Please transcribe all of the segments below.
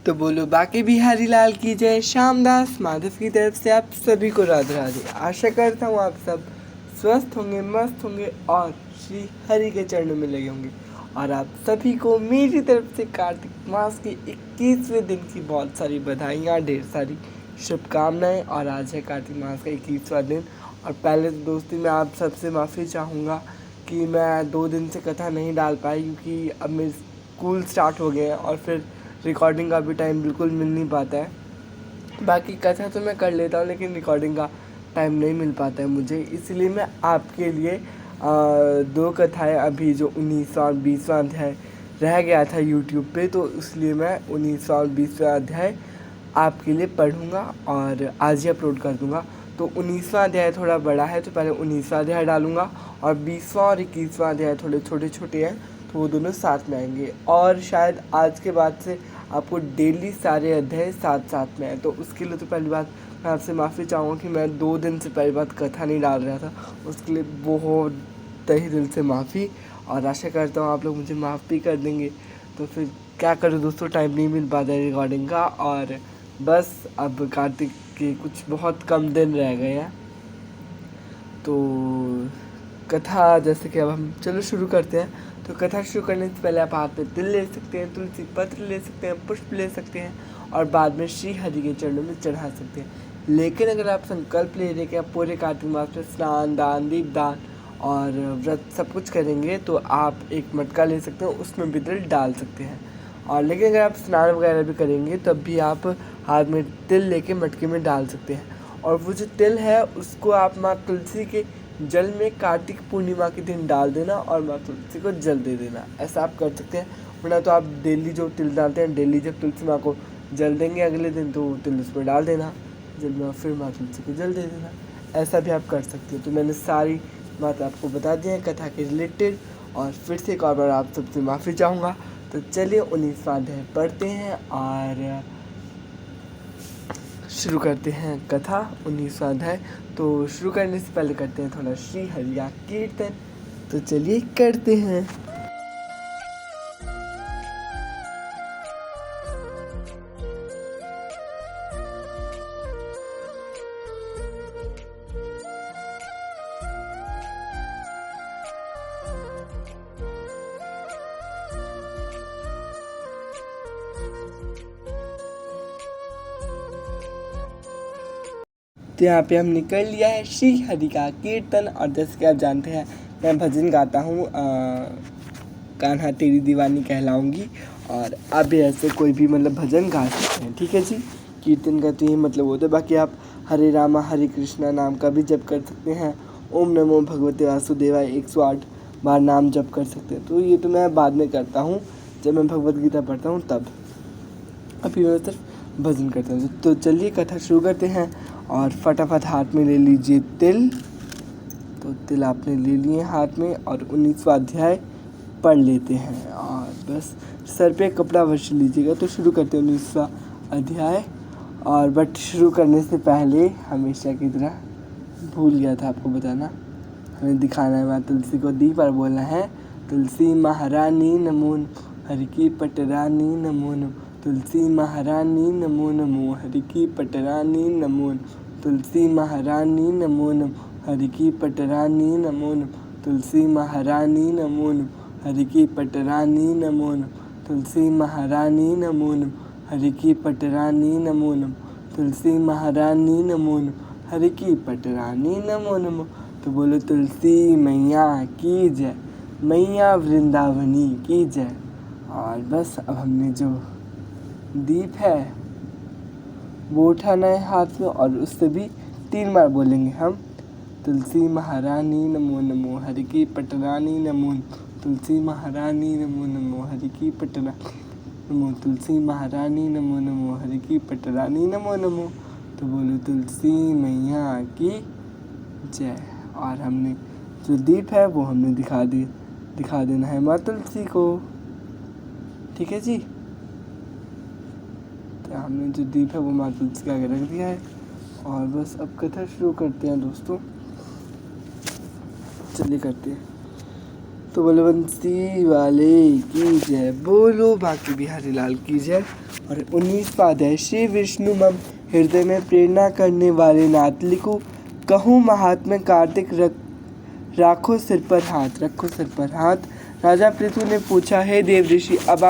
तो बोलो बाकी बिहारी लाल की जय। श्यामदास माधव की तरफ से आप सभी को राधे राधे। आशा करता हूँ आप सब स्वस्थ होंगे, मस्त होंगे और श्री हरि के चरणों में लगे होंगे। और आप सभी को मेरी तरफ से कार्तिक मास के 21वें दिन की बहुत सारी बधाइयाँ, ढेर सारी शुभकामनाएँ। और आज है कार्तिक मास का 21वां दिन। और पहले तो दोस्ती मैं आप सबसे माफ़ी चाहूँगा कि मैं 2 दिन से कथा नहीं डाल पाई, क्योंकि अब मेरे स्कूल स्टार्ट हो गए हैं और फिर रिकॉर्डिंग का भी टाइम बिल्कुल मिल नहीं पाता है। बाकी कथा तो मैं कर लेता हूँ, लेकिन रिकॉर्डिंग का टाइम नहीं मिल पाता है मुझे। इसलिए मैं आपके लिए 2 कथाएँ अभी जो 19वां और 20वां अध्याय रह गया था यूट्यूब पे, तो इसलिए मैं 19वां और 20वां अध्याय आपके लिए पढ़ूँगा और आज ही अपलोड कर दूँगा। तो 19वां अध्याय थोड़ा बड़ा है, तो पहले 19वां अध्याय डालूँगा और 20वां और 21वां अध्याय थोड़े छोटे छोटे हैं, तो वो दोनों साथ में आएंगे। और शायद आज के बाद से आपको डेली सारे अध्याय साथ साथ में आए, तो उसके लिए तो पहली बात मैं आपसे माफ़ी चाहूँगा कि मैं 2 दिन से पहली बात कथा नहीं डाल रहा था। उसके लिए बहुत तहे दिल से माफ़ी, और आशा करता हूँ आप लोग मुझे माफ़ भी कर देंगे। तो फिर क्या करूँ दोस्तों, टाइम नहीं मिल पाता है रिकॉर्डिंग का। और बस अब कार्तिक के कुछ बहुत कम दिन रह गए हैं, तो कथा जैसे कि अब हम चलो शुरू करते हैं। तो कथा शुरू करने से पहले आप हाथ में तिल ले सकते हैं, तुलसी पत्र ले सकते हैं, पुष्प ले सकते हैं और बाद में श्री हरि के चरणों में चढ़ा सकते हैं। लेकिन अगर आप संकल्प ले रहे कि आप पूरे कार्तिक मास में स्नान, दान, दीपदान और व्रत सब कुछ करेंगे, तो आप एक मटका ले सकते हैं, उसमें भी तिल डाल सकते हैं। और लेकिन अगर आप स्नान वगैरह भी करेंगे तब भी आप हाथ में तिल लेके मटके में डाल सकते हैं। और वो जो तिल है उसको आप माँ तुलसी के जल में कार्तिक पूर्णिमा के दिन डाल देना और माँ तुलसी को जल दे देना। ऐसा आप कर सकते हैं। वरना तो आप डेली जो तिल डालते हैं, डेली जब तुलसी माँ को जल देंगे अगले दिन, तो तिल उसमें डाल देना जल में, फिर माँ तुलसी को जल दे देना। ऐसा भी आप कर सकते हो। तो मैंने सारी बात आपको बता दी है कथा के रिलेटेड, और फिर से एक और बार आप सबसे माफ़ी चाहूँगा। तो चलिए 19वां अध्याय पढ़ते हैं और शुरू करते हैं कथा 19वां अध्याय। तो शुरू करने से पहले करते हैं थोड़ा श्री हरि का कीर्तन। तो चलिए करते हैं। तो यहाँ पे हम निकल लिया है श्री हरि का कीर्तन। और जैसे कि आप जानते हैं मैं भजन गाता हूँ, कान्हा तेरी दीवानी कहलाऊंगी। और आप भी ऐसे कोई भी मतलब भजन गा सकते हैं, ठीक है जी। कीर्तन का तो ये मतलब होता है। बाकी आप हरे रामा हरे कृष्णा नाम का भी जप कर सकते हैं। ओम नमो भगवते वासुदेवाय 108 बार नाम जप कर सकते हैं। तो ये तो मैं बाद में करता हूँ, जब मैं भगवत गीता पढ़ता हूँ तब। अभी मैं सिर्फ भजन करता हूँ। तो चलिए कथा शुरू करते हैं। और फटाफट हाथ में ले लीजिए तिल। तो तिल आपने ले लिए हाथ में और 19वां अध्याय पढ़ लेते हैं। और बस सर पे कपड़ा वश लीजिएगा। तो शुरू करते हैं 19वां अध्याय। और बट शुरू करने से पहले हमेशा की तरह भूल गया था आपको बताना, हमें दिखाना है माँ तुलसी को दीप और बोलना है तुलसी महारानी नमो हरि की पटरानी नमो नमो, तुलसी महारानी नमो नमो हरि की पटरानी नमो, तुलसी महारानी नमो नमो हरि की पटरानी नमो नमो, तुलसी महारानी नमो नमो हरि की पटरानी नमो नमो, तुलसी महारानी नमो नमो हरि की पटरानी नमो नमो, तुलसी महारानी नमो नमो हरि की पटरानी नमो नमो। तो बोलो तुलसी मैया की जय, मैया वृंदावनी की जय। और बस अब हमने जो दीप है वो उठाना है हाथ में और उससे भी 3 बार बोलेंगे हम तुलसी महारानी नमो नमो हरि की पटरानी नमो, तुलसी महारानी नमो नमो हरि की पटरानी नमो, तुलसी महारानी नमो नमो हरि की पटरानी नमो नमो। तो बोलो तुलसी मैया की जय। और हमने जो दीप है वो हमने दिखा देना है माँ तुलसी को, ठीक है जी। तो हमने जो दीप है वो माँ तुलसी के आगे रख दिया है। और बस अब कथा शुरू करते हैं दोस्तों, चलिए करते हैं। तो बोले बंसी वाले की जय, बोलो बांके बिहारी लाल की जय। और 19वां अध्याय, श्री विष्णु मम हृदय में प्रेरणा करने वाले नाथ, लिखो कहूँ महात्मा कार्तिक रखो सिर पर हाथ, रखो सिर पर हाथ। राजा पृथु ने पूछा, हे देव ऋषि, अब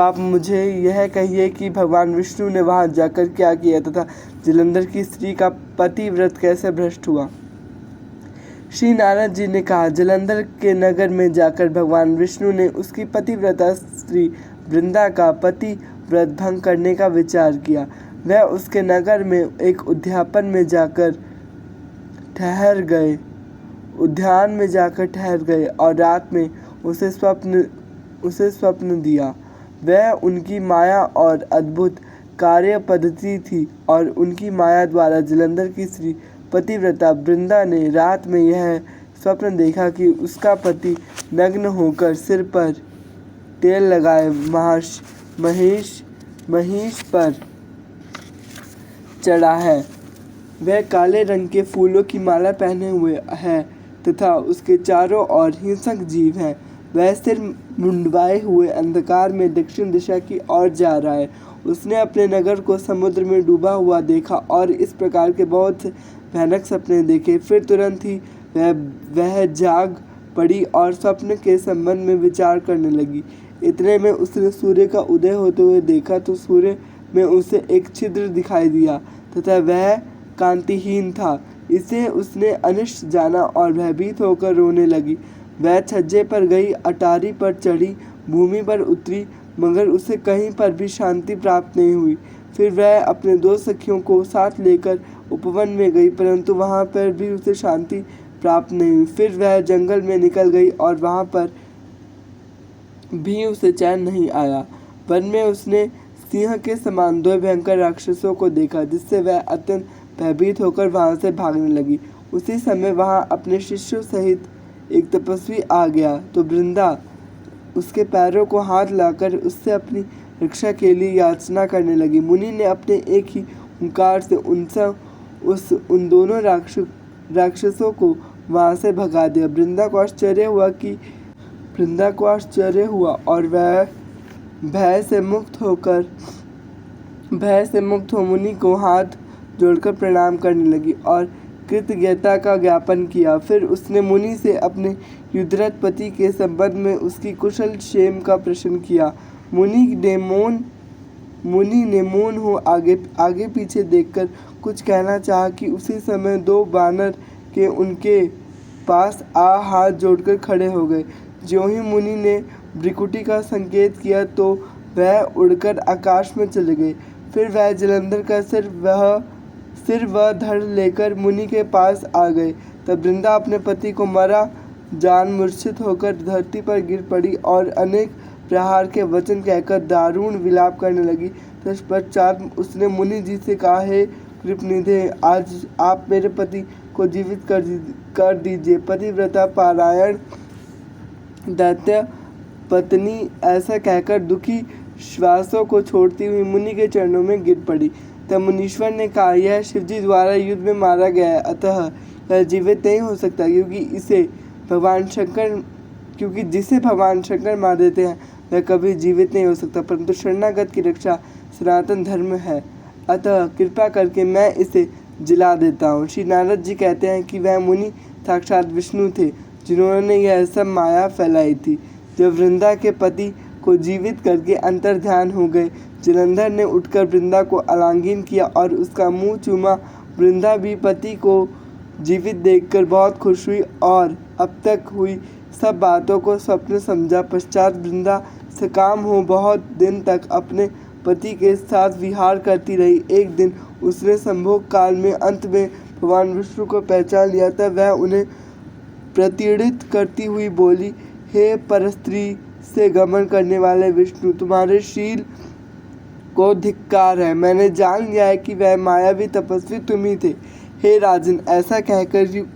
आप मुझे यह कहिए कि भगवान विष्णु ने वहां जाकर क्या किया तथा जलंधर की स्त्री का पतिव्रत कैसे भ्रष्ट हुआ। श्री नारद जी ने कहा, जलंधर के नगर में जाकर भगवान विष्णु ने उसकी पतिव्रता स्त्री वृंदा का पतिव्रत भंग करने का विचार किया। वह उसके नगर में एक उद्यान में जाकर ठहर गए और रात में उसे स्वप्न दिया। वह उनकी माया और अद्भुत कार्य पद्धति थी और उनकी माया द्वारा जलंधर की स्त्री पतिव्रता वृंदा ने रात में यह स्वप्न देखा कि उसका पति नग्न होकर सिर पर तेल लगाए महिष पर चढ़ा है। वह काले रंग के फूलों की माला पहने हुए है तथा उसके चारों ओर हिंसक जीव हैं। वह सिर मुंडवाए हुए अंधकार में दक्षिण दिशा की ओर जा रहा है। उसने अपने नगर को समुद्र में डूबा हुआ देखा और इस प्रकार के बहुत से भयानक सपने देखे। फिर तुरंत ही वह जाग पड़ी और स्वप्न के संबंध में विचार करने लगी। इतने में उसने सूर्य का उदय होते हुए देखा तो सूर्य में उसे एक छिद्र दिखाई दिया तथा वह कांतिहीन था। इसे उसने अनिष्ट जाना और भयभीत होकर रोने लगी। वह छज्जे पर गई, अटारी पर चढ़ी, भूमि पर उतरी, मगर उसे कहीं पर भी शांति प्राप्त नहीं हुई। फिर वह अपने 2 सखियों को साथ लेकर उपवन में गई, परंतु वहां पर भी उसे शांति प्राप्त नहीं हुई। फिर वह जंगल में निकल गई और वहां पर भी उसे चैन नहीं आया। वन में उसने सिंह के समान 2 भयंकर राक्षसों को देखा, जिससे वह अत्यंत भयभीत होकर वहां से भागने लगी। उसी समय वहां अपने शिष्यों सहित एक तपस्वी आ गया तो वृंदा उसके पैरों को हाथ लाकर उससे अपनी रक्षा के लिए याचना करने लगी। मुनि ने अपने एक ही हुंकार से उन दोनों राक्षसों को वहां से भगा दिया। वृंदा को आश्चर्य हुआ और वह भय से मुक्त हो मुनि को हाथ जोड़कर प्रणाम करने लगी और कृतज्ञता का ज्ञापन किया। फिर उसने मुनि से अपने युद्धरत पति के संबंध में उसकी कुशल क्षेम का प्रश्न किया। मुनि ने मौन हो आगे पीछे देखकर कुछ कहना चाहा कि उसी समय 2 बानर के उनके पास हाथ जोड़कर खड़े हो गए। ज्यों ही मुनि ने भ्रिकुटी का संकेत किया तो वह उड़कर आकाश में चले गए। फिर वह जलंधर का सिर व धड़ लेकर मुनि के पास आ गए। तब वृंदा अपने पति को मरा जान मूर्छित होकर धरती पर गिर पड़ी और अनेक प्रहार के वचन कहकर दारुण विलाप करने लगी। तत्पश्चात उसने मुनि जी से कहा, हे कृपनिधे, आज आप मेरे पति को जीवित कर दीजिए। पतिव्रता पारायण दैत्य पत्नी ऐसा कहकर दुखी श्वासों को छोड़ती हुई मुनि के चरणों में गिर पड़ी। तब मुनीश्वर ने कहा, यह शिवजी द्वारा युद्ध में मारा गया है, अतः यह जीवित नहीं हो सकता, क्योंकि जिसे भगवान शंकर मार देते हैं वह कभी जीवित नहीं हो सकता। परंतु शरणागत की रक्षा सनातन धर्म है, अतः कृपा करके मैं इसे जिला देता हूँ। श्री नारद जी कहते हैं कि वह मुनि साक्षात विष्णु थे, जिन्होंने यह सब माया फैलाई थी। जब वृंदा के पति को जीवित करके अंतर्ध्यान हो गए, जलंधर ने उठकर वृंदा को आलिंगन किया और उसका मुंह चूमा। वृंदा भी पति को जीवित देखकर बहुत खुश हुई और अब तक हुई सब बातों को स्वप्न समझा। पश्चात वृंदा सकाम हो बहुत दिन तक अपने पति के साथ विहार करती रही। एक दिन उसने संभोग काल में अंत में भगवान विष्णु को पहचान लिया। तब वह उन्हें प्रतिष्ठित करती हुई बोली, हे परस्त्री से गमन करने वाले विष्णु, तुम्हारे शील को धिक्कार है। मैंने जान लिया है कि वह मायावी तपस्वी तुम ही थे। हे राजन, ऐसा कहकर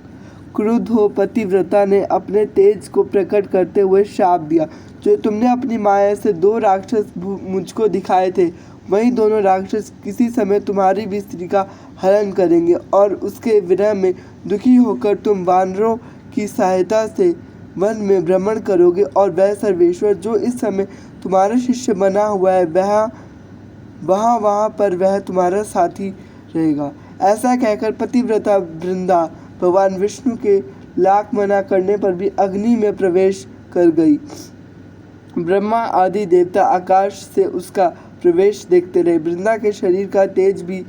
क्रुद्ध हो पतिव्रता ने अपने तेज को प्रकट करते हुए शाप दिया। जो तुमने अपनी माया से 2 राक्षस मुझको दिखाए थे, वही दोनों राक्षस किसी समय तुम्हारी भी स्त्री का हरण करेंगे और उसके विरह में दुखी होकर तुम वानरों की सहायता से वन में भ्रमण करोगे और वह सर्वेश्वर जो इस समय तुम्हारा शिष्य बना हुआ है वहाँ पर वह तुम्हारा साथी रहेगा। ऐसा कहकर पतिव्रता वृंदा भगवान विष्णु के लाख मना करने पर भी अग्नि में प्रवेश कर गई। ब्रह्मा आदि देवता आकाश से उसका प्रवेश देखते रहे। वृंदा के शरीर का तेज भी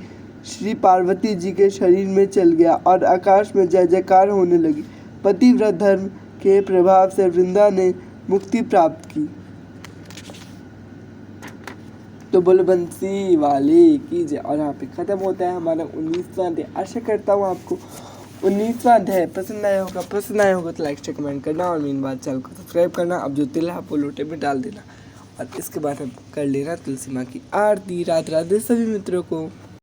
श्री पार्वती जी के शरीर में चल गया और आकाश में जय जयकार होने लगी। पतिव्रत धर्म के प्रभाव से वृंदा ने मुक्ति प्राप्त की। तो बोलो बंसी वाले की जय। और यहाँ पे खत्म होता है हमारा 19वां अध्याय। आशा करता हूँ आपको 19वां अध्याय पसंद आया होगा तो लाइक से कमेंट करना और मेन बात चैनल को सब्सक्राइब करना। अब जो तिल है वो लोटे में डाल देना और इसके बाद हम कर लेना तुलसी माँ की आरती। राधे राधे सभी मित्रों को।